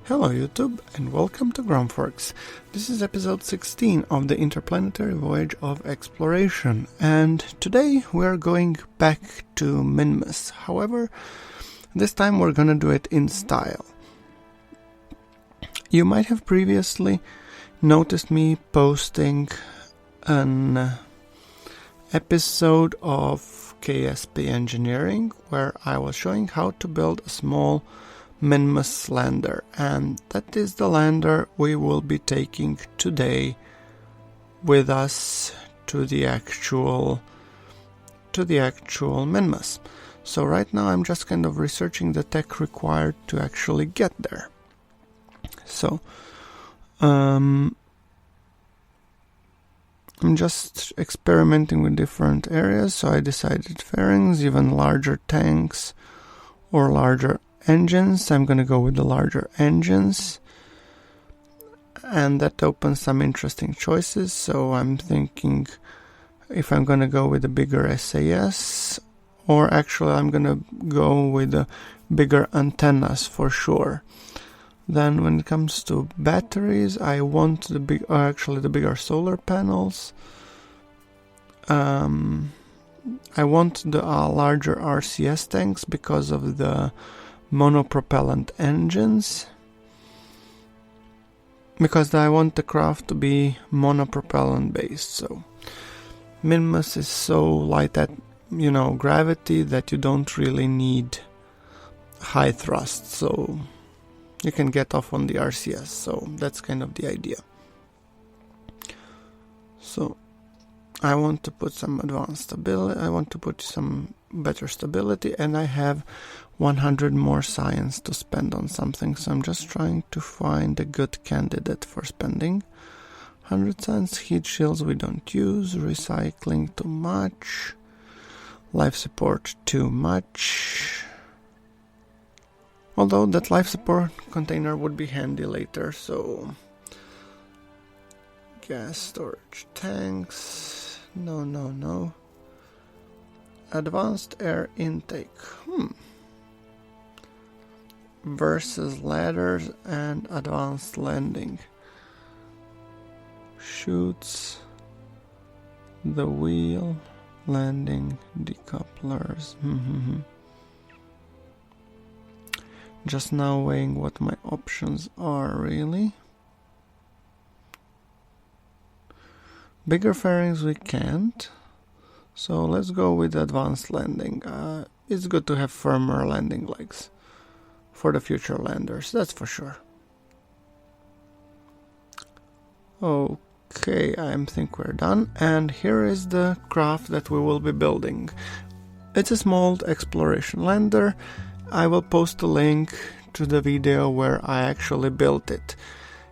Hello YouTube and welcome to GrunfWorks. This is episode 16 of the Interplanetary Voyage of Exploration, and today we're going back to Minmus. However, this time we're gonna do it in style. You might have previously noticed me posting an episode of KSP-Engineering where I was showing how to build a small Minmus lander, and that is the lander we will be taking today with us to the actual Minmus. So right now I'm just kind of researching the tech required to actually get there. So I'm just experimenting with different areas, so I decided fairings, even larger tanks or larger engines. I'm going to go with the larger engines, and that opens some interesting choices. So I'm thinking if I'm going to go with a bigger SAS, or actually I'm going to go with the bigger antennas for sure. Then when it comes to batteries, I want the bigger solar panels. I want the larger RCS tanks because of the monopropellant engines, because I want the craft to be monopropellant based. So Minmus is so light at gravity that you don't really need high thrust, so you can get off on the RCS. So that's kind of the idea. So I want to put some advanced stability, I want to put some better stability, and I have 100 more science to spend on something, so I'm just trying to find a good candidate for spending. 100 science, heat shields we don't use, recycling too much, life support too much. Although that life support container would be handy later, so gas storage tanks, no. Advanced air intake, versus ladders and advanced landing. Chutes, the wheel, landing, decouplers. Just now weighing what my options are really. Bigger fairings we can't, so let's go with advanced landing. It's good to have firmer landing legs for the future landers, that's for sure. Okay, I think we're done, and here is the craft that we will be building. It's a small exploration lander. I will post a link to the video where I actually built it.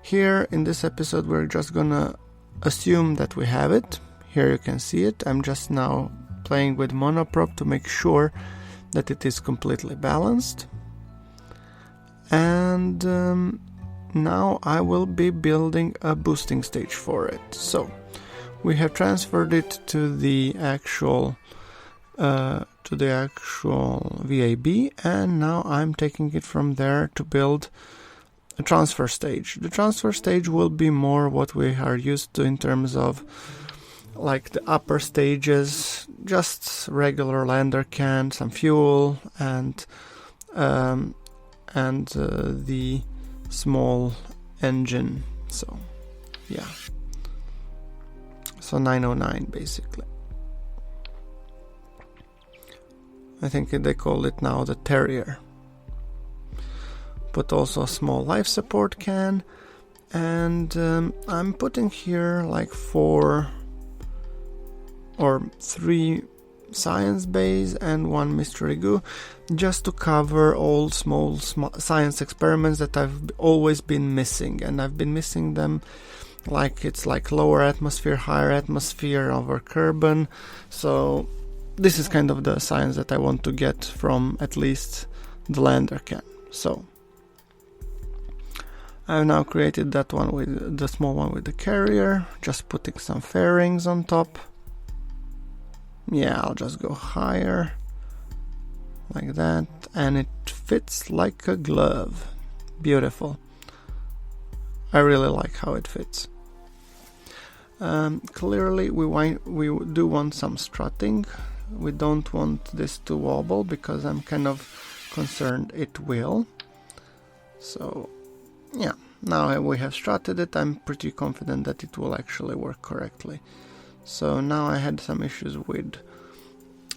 Here in this episode we're just gonna assume that we have it. Here you can see it. I'm just now playing with monoprop to make sure that it is completely balanced. And now I will be building a boosting stage for it. So we have transferred it to the actual VAB, and now I'm taking it from there to build a transfer stage. The transfer stage will be more what we are used to in terms of like the upper stages, just regular lander can, some fuel, and the small engine. So yeah, so 909 basically. I think they call it now the Terrier. Put also a small life support can, and I'm putting here like 4 or 3 science bays and 1 mystery goo, just to cover all small science experiments that I've always been missing, and I've been missing them like it's like lower atmosphere, higher atmosphere over Kerbal. So this is kind of the science that I want to get from at least the lander can. So I've now created that one with the small one with the carrier, just putting some fairings on top. Yeah, I'll just go higher like that, and it fits like a glove. Beautiful. I really like how it fits. Clearly we do want some strutting. We don't want this to wobble because I'm kind of concerned it will. So yeah, now we have strutted it. I'm pretty confident that it will actually work correctly. So now I had some issues with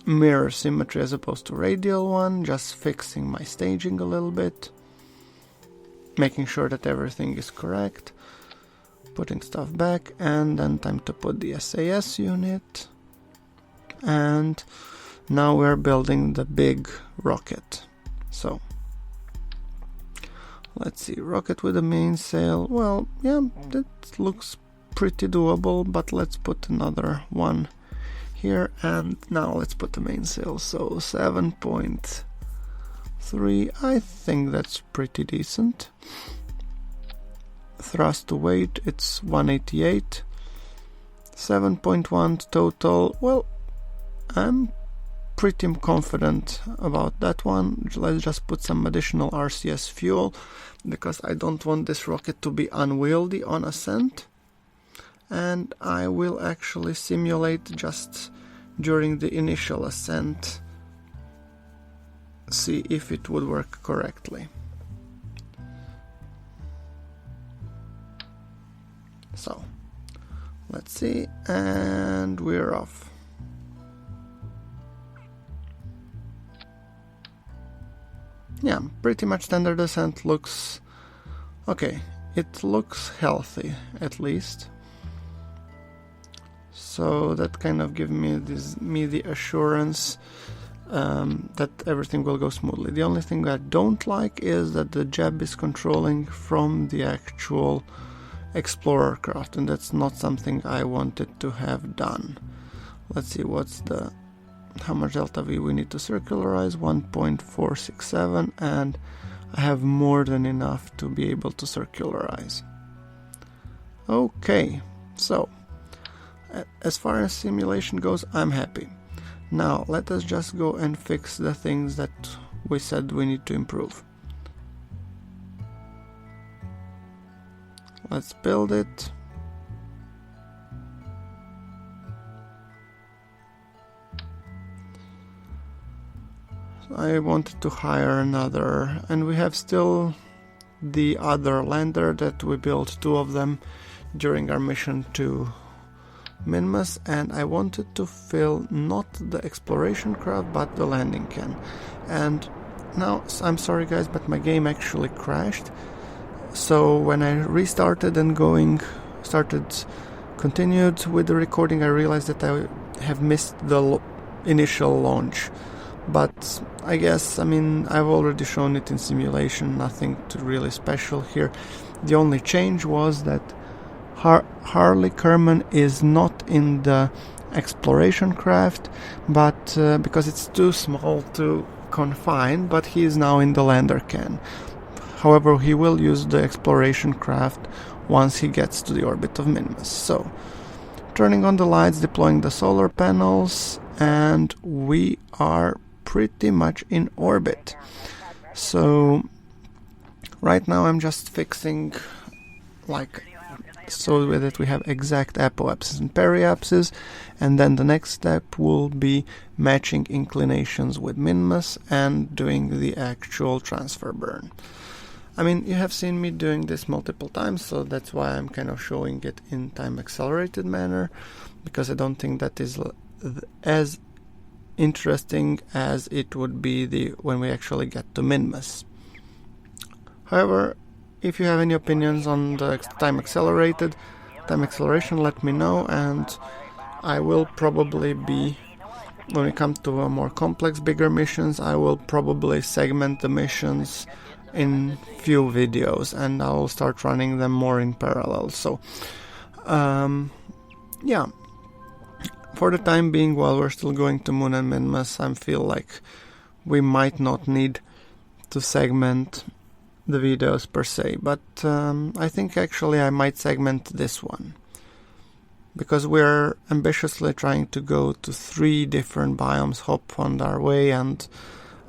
mirror symmetry as opposed to radial one, just fixing my staging a little bit, making sure that everything is correct, putting stuff back, and then time to put the SAS unit. And now we're building the big rocket. So let's see, rocket with a mainsail. Well, yeah, that looks pretty doable, but let's put another one here, and now let's put the mainsail. So 7.3, I think that's pretty decent. Thrust to weight, it's 188. 7.1 total, well, I'm pretty confident about that one. Let's just put some additional RCS fuel, because I don't want this rocket to be unwieldy on ascent. And I will actually simulate just during the initial ascent, see if it would work correctly. So let's see, and we're off. Yeah, pretty much standard ascent looks okay. It looks healthy, at least. So that kind of gives me the assurance that everything will go smoothly. The only thing I don't like is that the jab is controlling from the actual Explorer craft, and that's not something I wanted to have done. Let's see, how much delta V we need to circularize. 1.467, and I have more than enough to be able to circularize. Okay, so as far as simulation goes, I'm happy. Now let us just go and fix the things that we said we need to improve. Let's build it. I wanted to hire another, and we have still the other lander that we built, 2 of them during our mission to Minmus, and I wanted to fill not the exploration craft but the landing can. And now, I'm sorry guys, but my game actually crashed. So when I restarted and continued with the recording, I realized that I have missed the initial launch. But I guess, I've already shown it in simulation, nothing too really special here. The only change was that Harley Kerman is not in the exploration craft, but because it's too small to confine, but he is now in the lander can. However, he will use the exploration craft once he gets to the orbit of Minmus. So, turning on the lights, deploying the solar panels, and we are pretty much in orbit. So right now I'm just fixing so that we have exact apoapsis and periapsis, and then the next step will be matching inclinations with Minmus and doing the actual transfer burn. You have seen me doing this multiple times, so that's why I'm kind of showing it in time accelerated manner, because I don't think that is as interesting as it would be when we actually get to Minmus. However, if you have any opinions on the time acceleration, let me know, and I will probably be, when we come to a more complex, bigger missions, I will probably segment the missions in few videos, and I will start running them more in parallel. So, yeah. For the time being, while we're still going to Moon and Minmus, I feel like we might not need to segment the videos per se, but I think actually I might segment this one, because we're ambitiously trying to go to 3 different biomes, hop on our way, and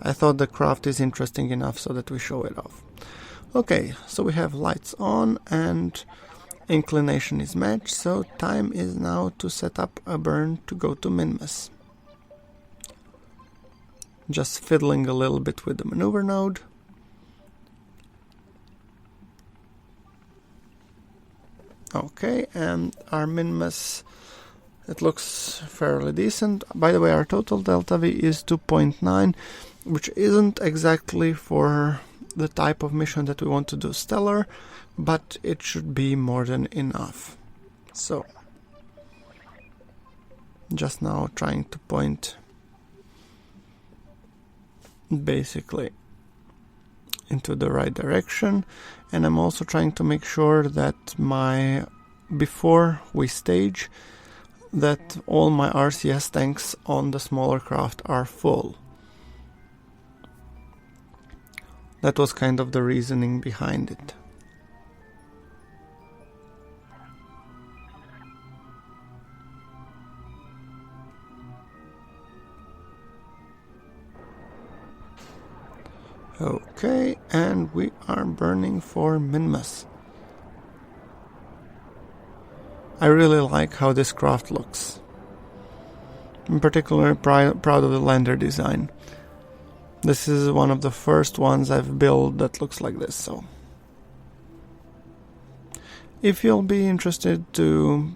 I thought the craft is interesting enough so that we show it off. Okay, so we have lights on and inclination is matched, so time is now to set up a burn to go to Minmus. Just fiddling a little bit with the maneuver node. Okay, and our Minmus, it looks fairly decent. By the way, our total delta V is 2.9, which isn't exactly for the type of mission that we want to do stellar, but it should be more than enough. So, just now trying to point basically into the right direction, and I'm also trying to make sure that before we stage, that all my RCS tanks on the smaller craft are full. That was kind of the reasoning behind it. Okay, and we are burning for Minmus. I really like how this craft looks. I'm particularly proud of the lander design. This is one of the first ones I've built that looks like this, so. If you'll be interested to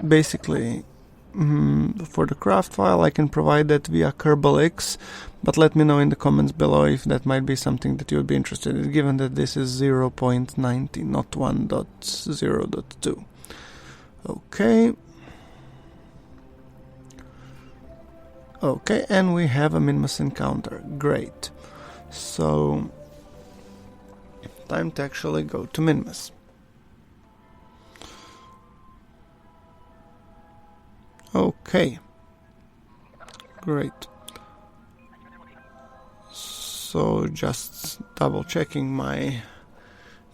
basically for the craft file, I can provide that via Kerbal X, but let me know in the comments below if that might be something that you would be interested in, given that this is 0.90, not 1.0.2. Okay. Okay, and we have a Minmus encounter. Great. So, time to actually go to Minmus. Okay. Great. So, just double checking my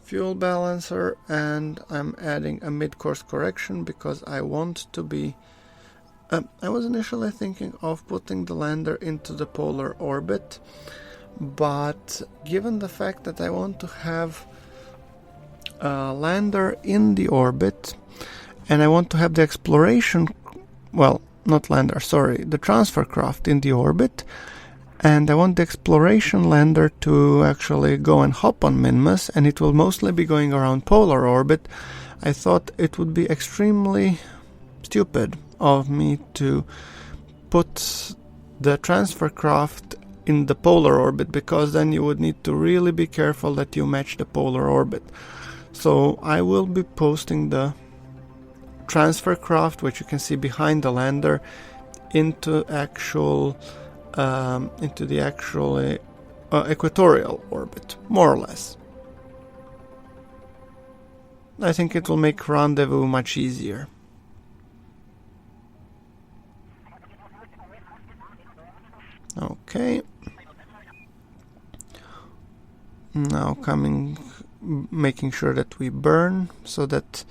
fuel balancer, and I'm adding a mid-course correction because I want to be... I was initially thinking of putting the lander into the polar orbit, but given the fact that I want to have a lander in the orbit, and I want to have the exploration... Well, not lander, sorry, the transfer craft in the orbit, and I want the exploration lander to actually go and hop on Minmus, and it will mostly be going around polar orbit. I thought it would be extremely stupid of me to put the transfer craft in the polar orbit, because then you would need to really be careful that you match the polar orbit. So I will be posting the transfer craft, which you can see behind the lander, into the actual equatorial orbit, more or less. I think it will make rendezvous much easier. Okay. Now making sure that we burn, so that,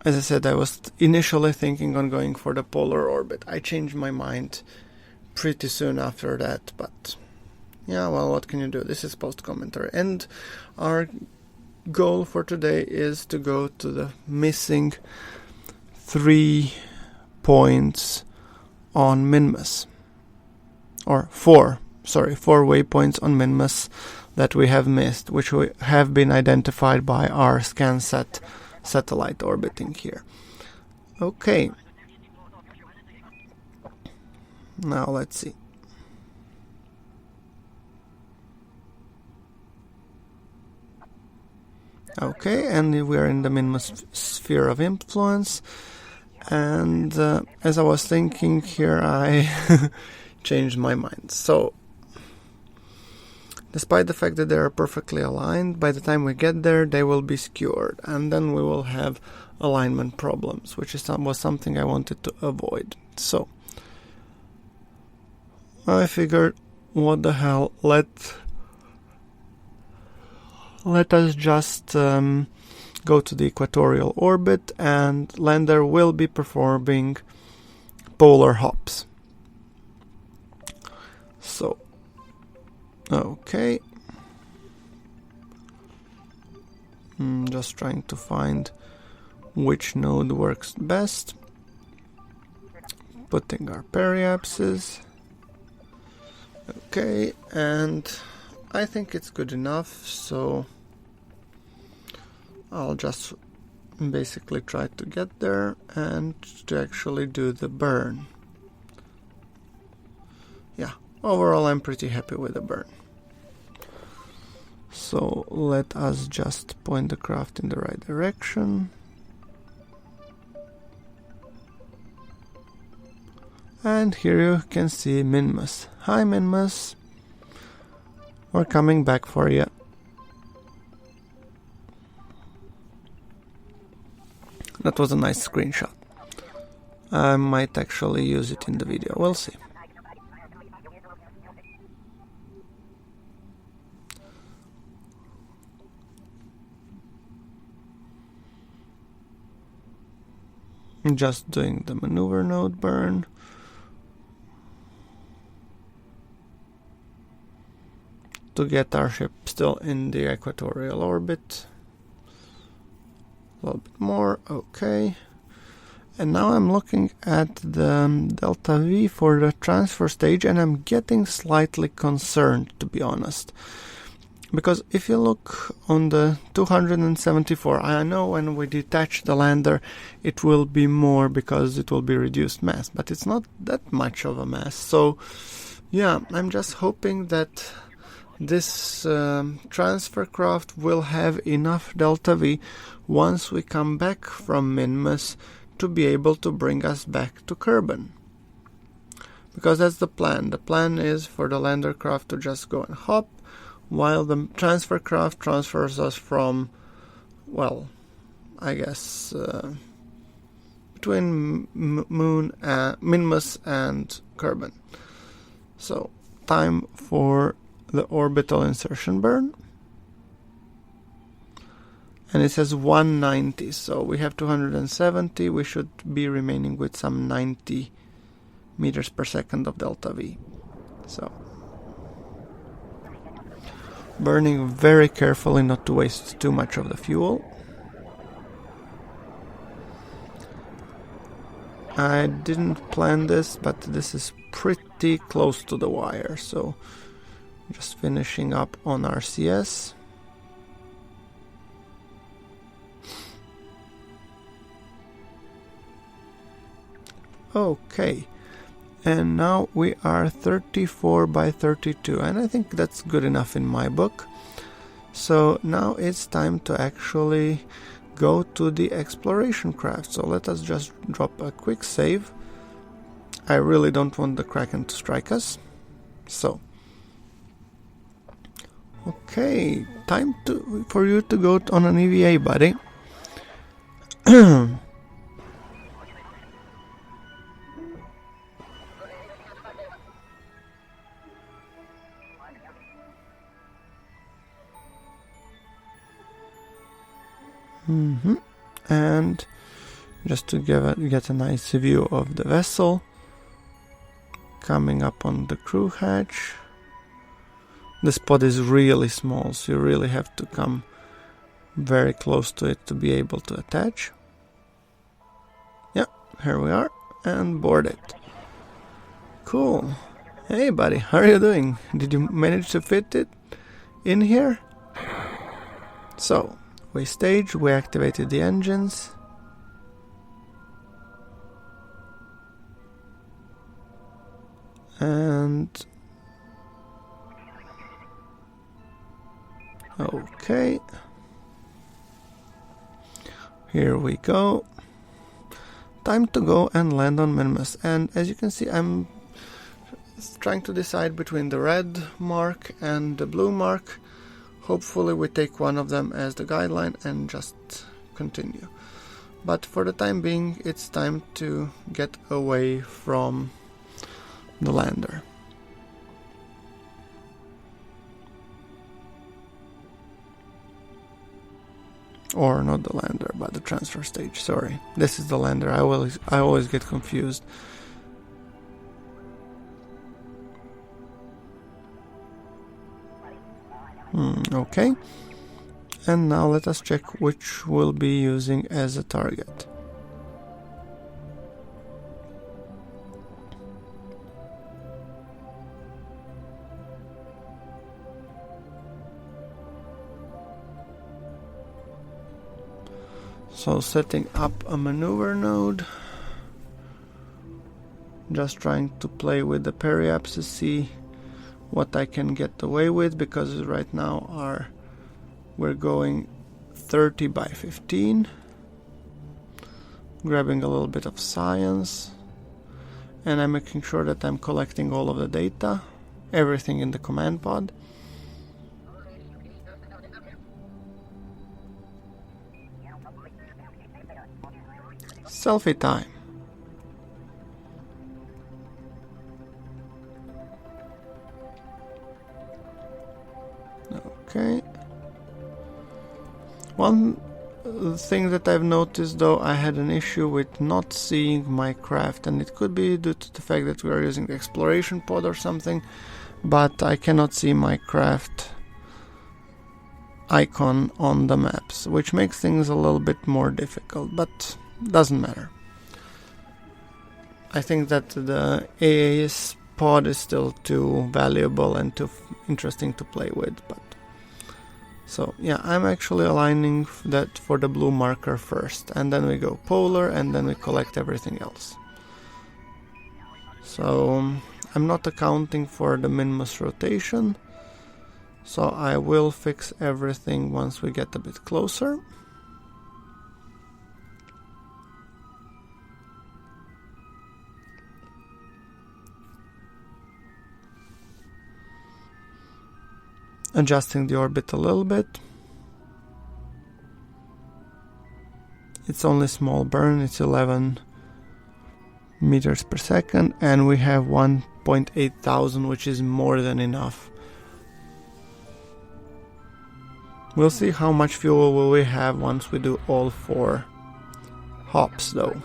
as I said, I was initially thinking on going for the polar orbit. I changed my mind pretty soon after that, but yeah, well, what can you do? This is post-commentary. And our goal for today is to go to the missing 3 points on Minmus. Or 4 waypoints on Minmus that we have missed, which have been identified by our ScanSat satellite orbiting here. Okay. Now let's see. Okay, and we are in the Minmus sphere of influence, and as I was thinking here, I changed my mind. So, despite the fact that they are perfectly aligned, by the time we get there, they will be skewered, and then we will have alignment problems, which was something I wanted to avoid. So, I figured, what the hell, let us just go to the equatorial orbit, and lander will be performing polar hops. So, okay. Just trying to find which node works best. Putting our periapses. Okay, and I think it's good enough, so I'll just basically try to get there and to actually do the burn. Yeah, overall I'm pretty happy with the burn. So let us just point the craft in the right direction. And here you can see Minmus. Hi Minmus, we're coming back for you. That was a nice screenshot. I might actually use it in the video, we'll see. Just doing the maneuver node burn. To get our ship still in the equatorial orbit. A little bit more, okay. And now I'm looking at the delta V for the transfer stage, and I'm getting slightly concerned, to be honest. Because if you look on the 274, I know when we detach the lander it will be more because it will be reduced mass, but it's not that much of a mass. So yeah, I'm just hoping that this transfer craft will have enough delta V once we come back from Minmus to be able to bring us back to Kerbal. Because that's the plan. The plan is for the lander craft to just go and hop, while the transfer craft transfers us from, well, I guess between Minmus and Kerbal. So time for the orbital insertion burn, and it says 190, so we have 270. We should be remaining with some 90 meters per second of delta V. So burning very carefully not to waste too much of the fuel. I didn't plan this, but this is pretty close to the wire, so just finishing up on RCS. Okay, and now we are 34 by 32, and I think that's good enough in my book. So now it's time to actually go to the exploration craft. So let us just drop a quick save. I really don't want the Kraken to strike us. So okay, time for you to go on an EVA, buddy. And just to get a nice view of the vessel, coming up on the crew hatch. This pod is really small, so you really have to come very close to it to be able to attach. Yeah, here we are, and board it. Cool. Hey buddy, how are you doing? Did you manage to fit it in here? So, we staged, we activated the engines. And okay, here we go. Time to go and land on Minmus. And as you can see, I'm trying to decide between the red mark and the blue mark. Hopefully we take one of them as the guideline and just continue. But for the time being, it's time to get away from the lander. Or not the lander, but the transfer stage. Sorry, this is the lander. I always get confused. Okay, And now let us check which we'll be using as a target. So setting up a maneuver node, just trying to play with the periapsis, see what I can get away with, because right now we're going 30 by 15, grabbing a little bit of science, and I'm making sure that I'm collecting all of the data, everything in the command pod. Selfie time. Okay. One thing that I've noticed, though, I had an issue with not seeing my craft, and it could be due to the fact that we are using the exploration pod or something, but I cannot see my craft icon on the maps, which makes things a little bit more difficult, but doesn't matter. I think that the AAS pod is still too valuable and too interesting to play with, but so yeah, I'm actually aligning that for the blue marker first, and then we go polar, and then we collect everything else. So I'm not accounting for the Minmus rotation, so I will fix everything once we get a bit closer. Adjusting the orbit a little bit. It's only small burn, it's 11 meters per second, and we have 1.8 thousand, which is more than enough. We'll see how much fuel will we have once we do all 4 hops, though.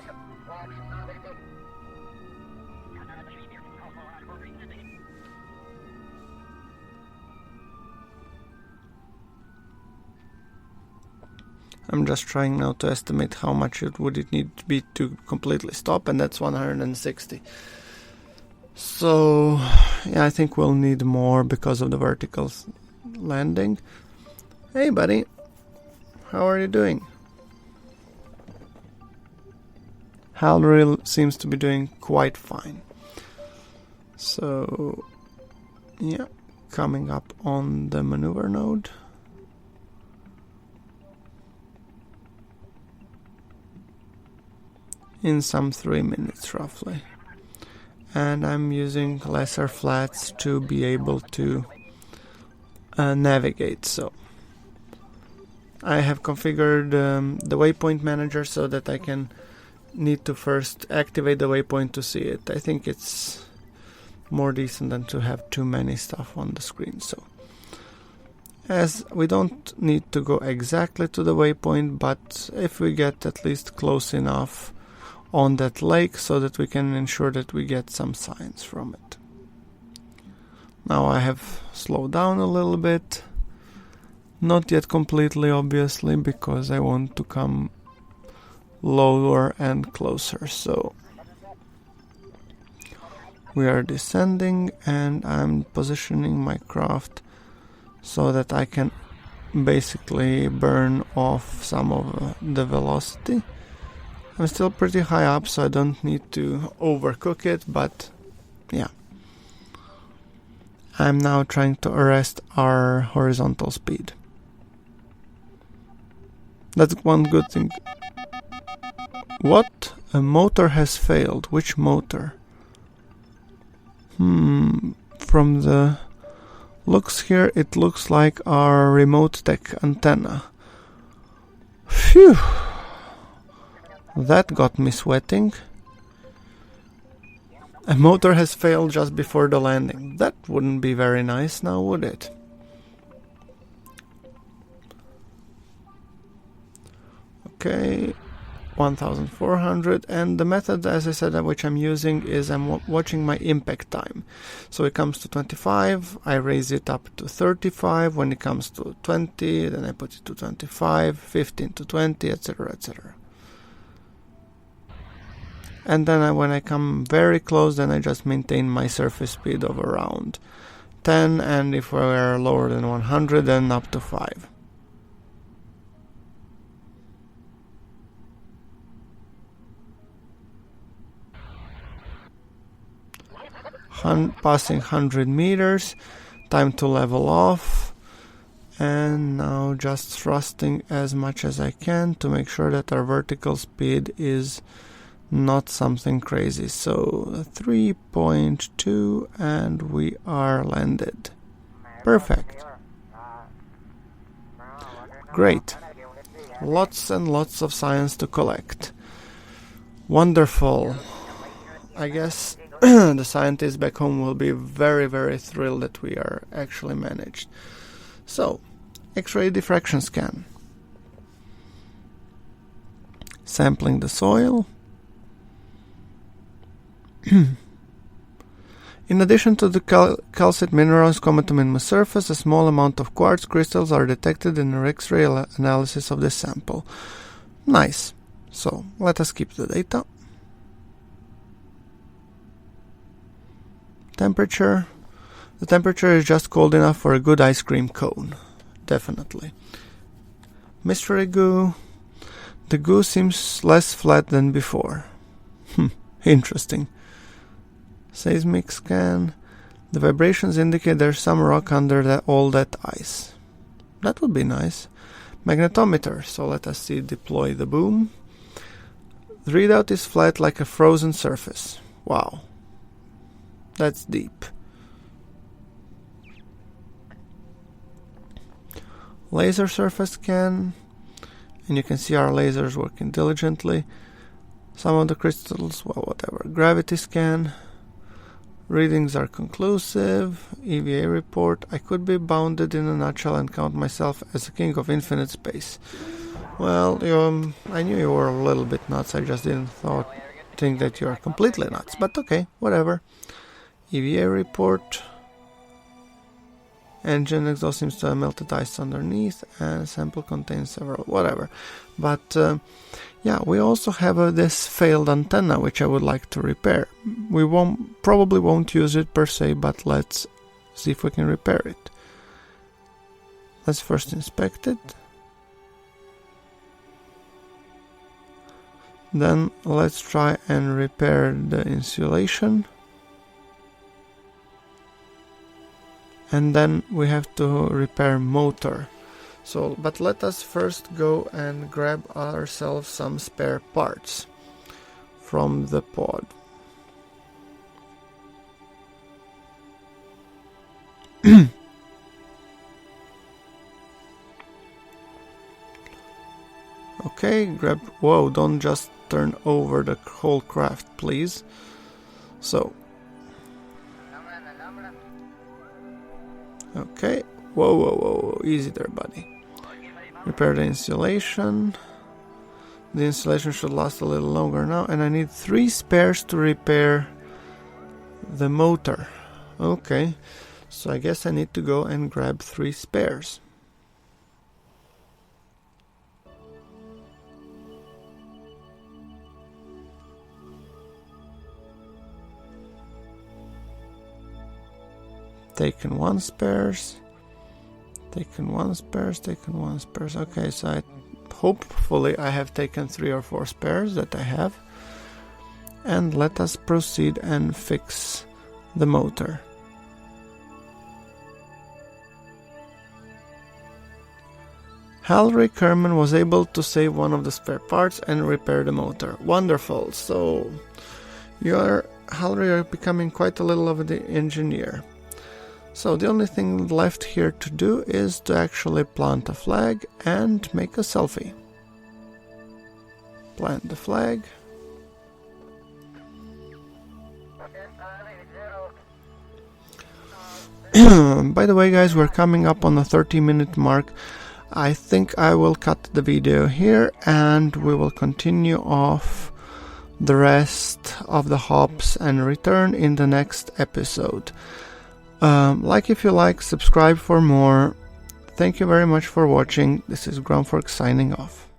I'm just trying now to estimate how much would it need to be to completely stop, and that's 160. So yeah, I think we'll need more because of the vertical landing. Hey buddy, how are you doing? Halril seems to be doing quite fine. So yeah, coming up on the maneuver node. In some 3 minutes roughly, and I'm using lesser flats to be able to navigate. So I have configured the waypoint manager so that I can need to first activate the waypoint to see it. I think it's more decent than to have too many stuff on the screen. So as we don't need to go exactly to the waypoint, but if we get at least close enough on that lake so that we can ensure that we get some signs from it. Now I have slowed down a little bit, not yet completely obviously, because I want to come lower and closer. So we are descending, and I'm positioning my craft so that I can basically burn off some of the velocity. I'm still pretty high up, so I don't need to overcook it, but yeah. I'm now trying to arrest our horizontal speed. That's one good thing. What? A motor has failed. Which motor? From the looks here, it looks like our remote tech antenna. Phew! That got me sweating. A motor has failed just before the landing. That wouldn't be very nice now, would it? Okay. 1400, and the method, as I said, which I'm using is I'm watching my impact time. So it comes to 25, I raise it up to 35. When it comes to 20, then I put it to 25, 15 to 20, etc., etc. And then when I come very close, then I just maintain my surface speed of around 10, and if we're lower than 100, then up to 5. Passing 100 meters, time to level off, and now just thrusting as much as I can to make sure that our vertical speed is not something crazy. So 3.2, and we are landed. Perfect. Great. Lots and lots of science to collect. Wonderful. I guess the scientists back home will be very, very thrilled that we are actually managed. So, X-ray diffraction scan. Sampling the soil. In addition to the calcite minerals common to Minmus surface, a small amount of quartz crystals are detected in our X-ray analysis of this sample. Nice. So, let us keep the data. Temperature. The temperature is just cold enough for a good ice cream cone. Definitely. Mystery goo. The goo seems less flat than before. Interesting. Seismic scan. The vibrations indicate there's some rock under all that ice. That would be nice. Magnetometer. So let us see deploy the boom. The readout is flat like a frozen surface. Wow. That's deep. Laser surface scan, and you can see our lasers working diligently. Some of the crystals, well, whatever. Gravity scan. Readings are conclusive. EVA report. I could be bounded in a nutshell and count myself as a king of infinite space. Well, I knew you were a little bit nuts. I just didn't think that you are completely nuts. But okay, whatever. EVA report. Engine exhaust seems to have melted ice underneath, and sample contains several, whatever. But yeah, we also have this failed antenna which I would like to repair. We probably won't use it per se, but let's see if we can repair it. Let's first inspect it. Then let's try and repair the insulation. And then we have to repair motor. So, but let us first go and grab ourselves some spare parts from the pod. Okay, grab... Whoa, don't just turn over the whole craft, please. So... Okay, whoa, easy there, buddy. Repair the insulation. The insulation should last a little longer now, and I need 3 spares to repair the motor. Okay, so I guess I need to go and grab 3 spares. Taken 1 spares. Taken 1 spares. Taken 1 spares. Okay, so hopefully I have taken 3 or 4 spares that I have. And let us proceed and fix the motor. Hallery Kerman was able to save one of the spare parts and repair the motor. Wonderful. So Hallery, are becoming quite a little of the engineer. So the only thing left here to do is to actually plant a flag and make a selfie. Plant the flag. By the way, guys, we're coming up on the 30-minute mark. I think I will cut the video here and we will continue off the rest of the hops and return in the next episode. Like if you like, subscribe for more. Thank you very much for watching. This is GrunfWorks signing off.